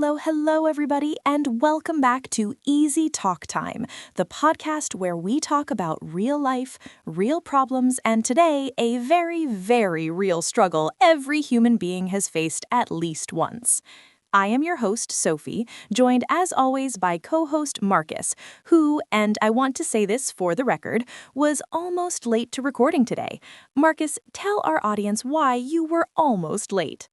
Hello, everybody, and welcome back to Easy Talk Time, the podcast where we talk about real life, real problems, and today, a very real struggle every human being has faced at least once. I am your host, Sophie, joined as always by co-host Marcus, who, and I want to say this for the record, was almost late to recording today. Marcus, tell our audience why you were almost late.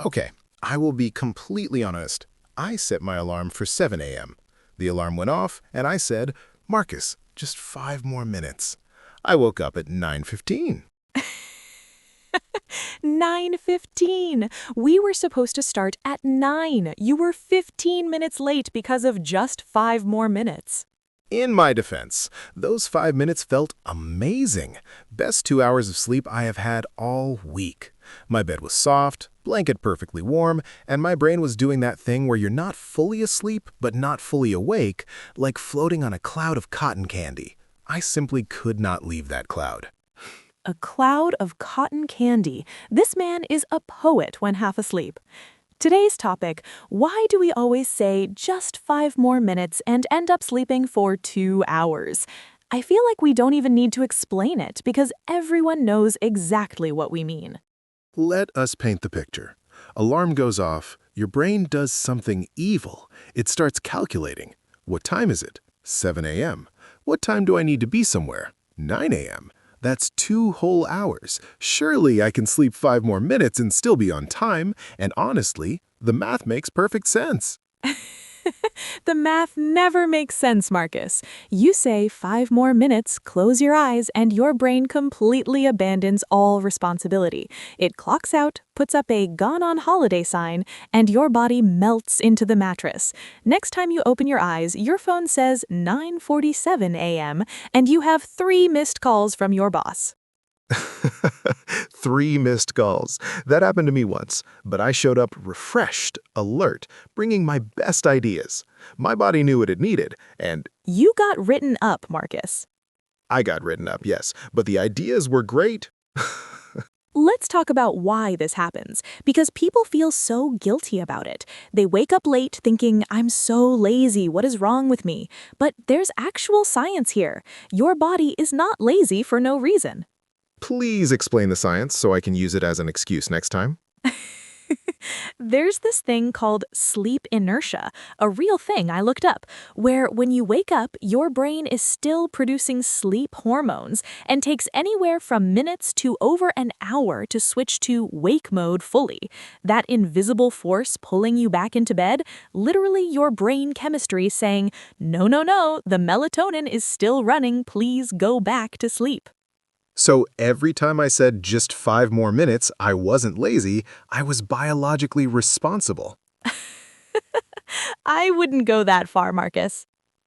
Okay, I will be completely honest. I set my alarm for 7 a.m. The alarm went off, and I said, Marcus, just 5 more minutes. I woke up at 9:15. 9:15. We were supposed to start at 9. You were 15 minutes late because of just 5 more minutes. In my defense, those 5 minutes felt amazing. Best 2 hours of sleep I have had all week. My bed was soft, blanket perfectly warm, and my brain was doing that thing where you're not fully asleep but not fully awake, like floating on a cloud of cotton candy. I simply could not leave that cloud. A cloud of cotton candy. This man is a poet when half asleep. Today's topic, why do we always say just 5 more minutes and end up sleeping for 2 hours? I feel like we don't even need to explain it because everyone knows exactly what we mean. Let us paint the picture. Alarm goes off, your brain does something evil. It starts calculating. What time is it? 7 a.m. What time do I need to be somewhere? 9 a.m. That's 2 whole hours. Surely I can sleep 5 more minutes and still be on time, and honestly, the math makes perfect sense. The math never makes sense, Marcus. You say 5 more minutes, close your eyes, and your brain completely abandons all responsibility. It clocks out, puts up a gone on holiday sign, and your body melts into the mattress. Next time you open your eyes, your phone says 9:47 a.m., and you have 3 missed calls from your boss. 3 missed calls. That happened to me once, but I showed up refreshed, alert, bringing my best ideas. My body knew what it needed, and You got written up, Marcus. I got written up, yes, but the ideas were great. Let's talk about why this happens, because people feel so guilty about it. They wake up late thinking, I'm so lazy, what is wrong with me? But there's actual science here. Your body is not lazy for no reason. Please explain the science so I can use it as an excuse next time. There's this thing called sleep inertia, a real thing I looked up, where when you wake up, your brain is still producing sleep hormones and takes anywhere from minutes to over an hour to switch to wake mode fully. That invisible force pulling you back into bed, literally your brain chemistry saying, no, the melatonin is still running, please go back to sleep. So every time I said just 5 more minutes, I wasn't lazy, I was biologically responsible. I wouldn't go that far, Marcus.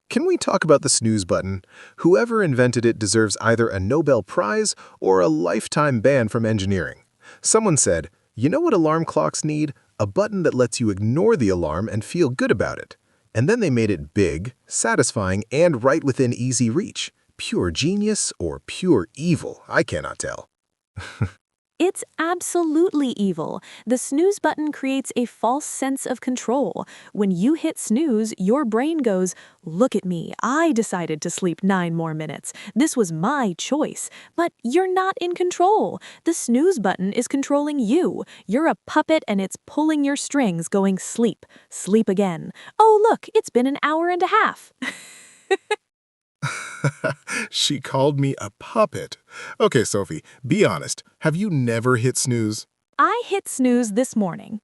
Can we talk about the snooze button? Whoever invented it deserves either a Nobel Prize or a lifetime ban from engineering. Someone said, you know what alarm clocks need? A button that lets you ignore the alarm and feel good about it. And then they made it big, satisfying, and right within easy reach. Pure genius or pure evil, I cannot tell. It's absolutely evil. The snooze button creates a false sense of control. When you hit snooze, your brain goes, look at me, I decided to sleep 9 more minutes. This was my choice. But you're not in control. The snooze button is controlling you. You're a puppet and it's pulling your strings going sleep, sleep again. Oh, look, it's been an hour and a half. She called me a puppet. Okay, Sophie, be honest. Have you never hit snooze? I hit snooze this morning.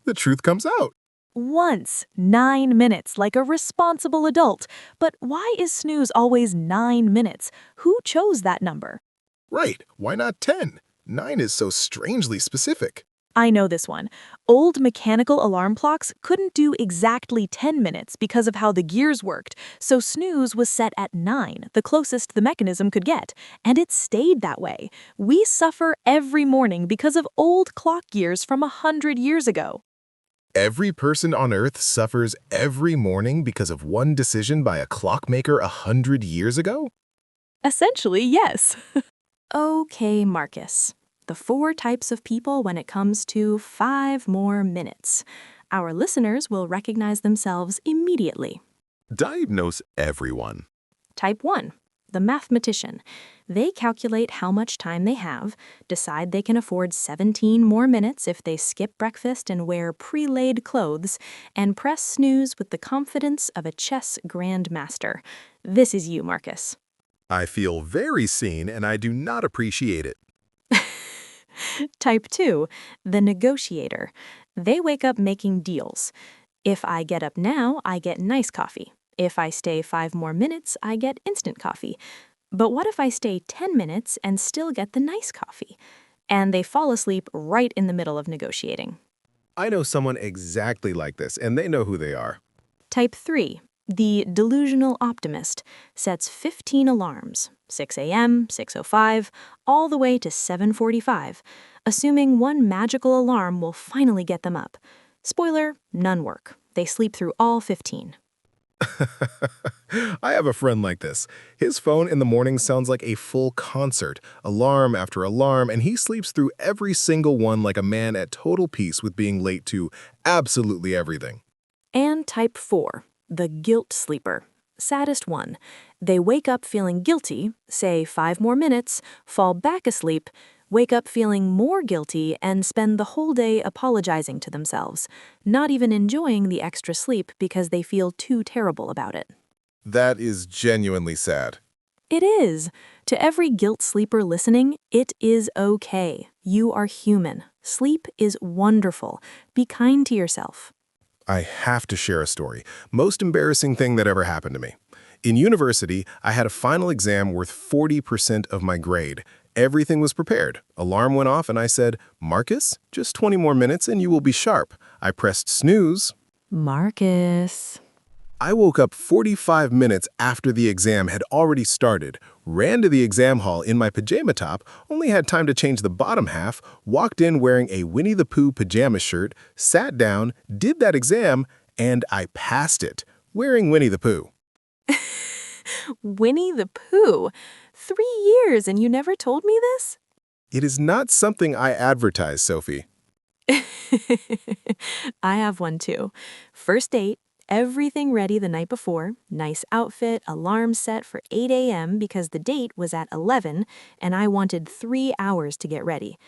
The truth comes out. Once, 9 minutes, like a responsible adult. But why is snooze always 9 minutes? Who chose that number? Right, why not 10? 9 is so strangely specific. I know this one. Old mechanical alarm clocks couldn't do exactly 10 minutes because of how the gears worked, so snooze was set at 9, the closest the mechanism could get, and it stayed that way. We suffer every morning because of old clock gears from 100 years ago. Every person on Earth suffers every morning because of one decision by a clockmaker 100 years ago? Essentially, yes. Okay, Marcus. The 4 types of people when it comes to 5 more minutes. Our listeners will recognize themselves immediately. Diagnose everyone. Type 1. The mathematician. They calculate how much time they have, decide they can afford 17 more minutes if they skip breakfast and wear pre-laid clothes, and press snooze with the confidence of a chess grandmaster. This is you, Marcus. I feel very seen and I do not appreciate it. Type 2. The negotiator. They wake up making deals. If I get up now, I get nice coffee. If I stay 5 more minutes, I get instant coffee. But what if I stay 10 minutes and still get the nice coffee? And they fall asleep right in the middle of negotiating. I know someone exactly like this, and they know who they are. Type 3. The delusional optimist sets 15 alarms, 6 a.m., 6:05, all the way to 7:45, assuming one magical alarm will finally get them up. Spoiler, none work. They sleep through all 15. I have a friend like this. His phone in the morning sounds like a full concert, alarm after alarm, and he sleeps through every single one like a man at total peace with being late to absolutely everything. And type 4, the guilt sleeper. Saddest one. They wake up feeling guilty, say 5 more minutes, fall back asleep, wake up feeling more guilty, and spend the whole day apologizing to themselves, not even enjoying the extra sleep because they feel too terrible about it. That is genuinely sad. It is. To every guilt sleeper listening, it is okay. You are human. Sleep is wonderful. Be kind to yourself. I have to share a story. Most embarrassing thing that ever happened to me. In university, I had a final exam worth 40% of my grade. Everything was prepared. Alarm went off and I said, "Marcus, just 20 more minutes and you will be sharp." I pressed snooze. Marcus. I woke up 45 minutes after the exam had already started, ran to the exam hall in my pajama top, only had time to change the bottom half, walked in wearing a Winnie the Pooh pajama shirt, sat down, did that exam, and I passed it, wearing Winnie the Pooh. Winnie the Pooh. 3 years and you never told me this? It is not something I advertise, Sophie. I have one too. First date, everything ready the night before, nice outfit, alarm set for 8 a.m. because the date was at 11 and I wanted 3 hours to get ready.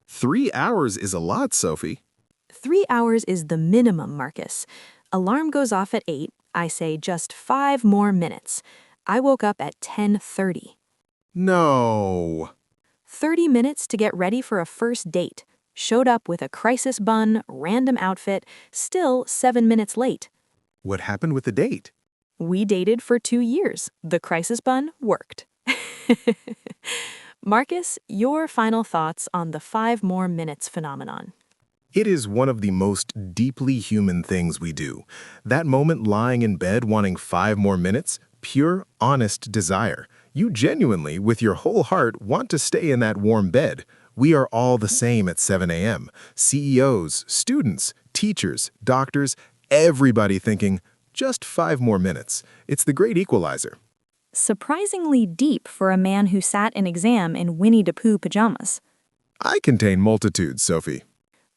3 hours is a lot, Sophie. 3 hours is the minimum, Marcus. Alarm goes off at 8. I say just 5 more minutes. I woke up at 10:30. No. 30 minutes to get ready for a first date. Showed up with a crisis bun, random outfit, still 7 minutes late. What happened with the date? We dated for 2 years. The crisis bun worked. Marcus, your final thoughts on the 5 more minutes phenomenon. It is one of the most deeply human things we do. That moment lying in bed wanting 5 more minutes, pure, honest desire. You genuinely, with your whole heart, want to stay in that warm bed. We are all the same at 7 a.m. CEOs, students, teachers, doctors, everybody thinking, just 5 more minutes. It's the great equalizer. Surprisingly deep for a man who sat an exam in Winnie the Pooh pajamas. I contain multitudes, Sophie.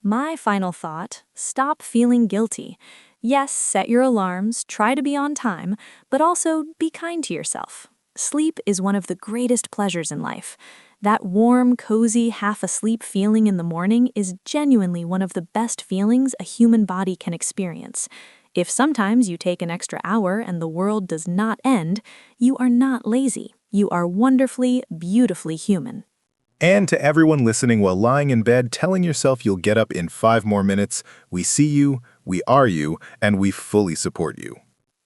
My final thought, stop feeling guilty. Yes, set your alarms, try to be on time, but also be kind to yourself. Sleep is one of the greatest pleasures in life. That warm, cozy, half-asleep feeling in the morning is genuinely one of the best feelings a human body can experience. If sometimes you take an extra hour and the world does not end, you are not lazy. You are wonderfully, beautifully human. And to everyone listening while lying in bed telling yourself you'll get up in 5 more minutes, we see you, we are you, and we fully support you.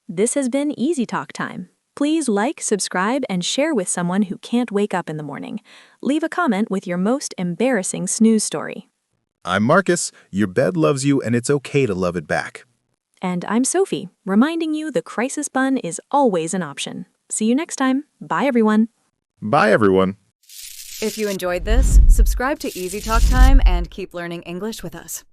This has been Easy Talk Time. Please like, subscribe, and share with someone who can't wake up in the morning. Leave a comment with your most embarrassing snooze story. I'm Marcus. Your bed loves you, and it's okay to love it back. And I'm Sophie, reminding you the crisis bun is always an option. See you next time. Bye, everyone. Bye, everyone. If you enjoyed this, subscribe to Easy Talk Time and keep learning English with us.